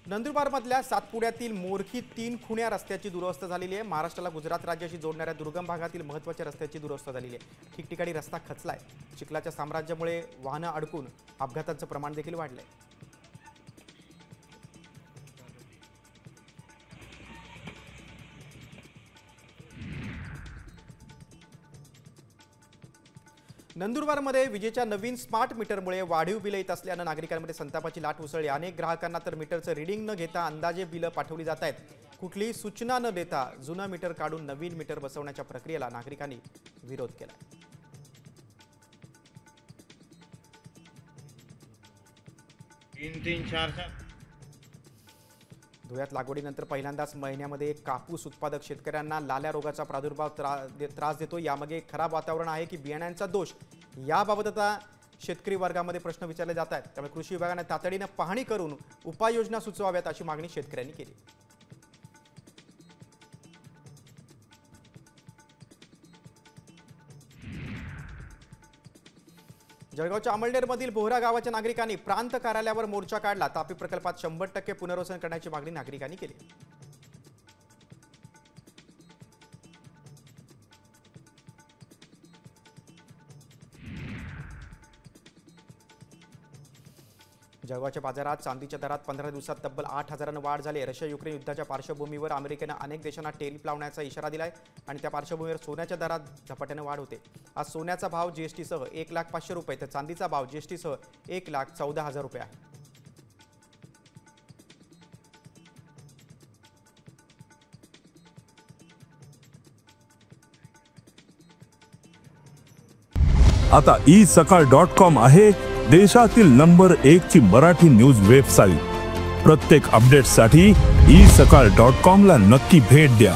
नंदुरबारमधल्या सातपुड्यातील मोरखी 3 खुण्या रस्त्याची दुरवस्था झालेली आहे। महाराष्ट्राला गुजरात राज्याशी जोडणाऱ्या दुर्गम भागातील महत्त्वाच्या रस्त्याची दुरवस्था झालेली आहे। ठिकठिकाणी रस्ता खचलाय। चिखलाच्या साम्राज्यामुळे वाहनं अडकून अपघातांचं प्रमाण देखील वाढलंय। नंदुरबारमध्ये विजेच्या नवीन स्मार्ट मीटरमुळे वाढीव बिलं येत असल्यानं नागरिकांमध्ये संतापाची लाट उसळली। अनेक ग्राहकांना तर मीटरचं रीडिंग न घेता अंदाजे बिलं पाठवली जात आहेत। कुठलीही सूचना न देता जुनं मीटर काढून नवीन मीटर बसवण्याच्या प्रक्रियेला नागरिकांनी विरोध केला। धुळ्यात लागवडीनंतर पहिल्यांदाच महिन्यामध्ये कापूस उत्पादक शेतकऱ्यांना लाल्या रोगाचा प्रादुर्भाव त्रास देतो। यामागे खराब वातावरण आहे की बियाण्यांचा दोष, याबाबत आता शेतकरी वर्गामध्ये प्रश्न विचारले जात आहेत। त्यामुळे कृषी विभागाने तातडीने पाहणी करून उपाययोजना सुचवाव्यात अशी मागणी शेतकऱ्यांनी केली। जळगावच्या अमळनेरमधील बोहरा गावाच्या नागरिकांनी प्रांत कार्यालयावर मोर्चा काढला। तापी प्रकल्पात 100% पुनर्वसन करण्याची मागणी नागरिकांनी केली। जळगावच्या बाजारात चांदीच्या दरात 15 दिवसात तब्बल 8,000 वाढ झाली। रशिया युक्रेन युद्धाच्या पार्श्वभूमीवर अमेरिकेने अनेक देशांना टेरिफ लावण्याचा इशारा दिलाय आणि त्या पार्श्वभूमीवर सोन्याच्या दरात झपाट्याने वाढ होते। आज सोन्याचा भाव जीएसटीसह 1,05,000 रुपये तर चांदीचा भाव जीएसटीसह 1,14,000 रुपये आहे। आता isakal.com आहे देशातील नंबर 1 ची मराठी न्यूज वेबसाईट। प्रत्येक अपडेटसाठी isakal.com ला नक्की भेट द्या।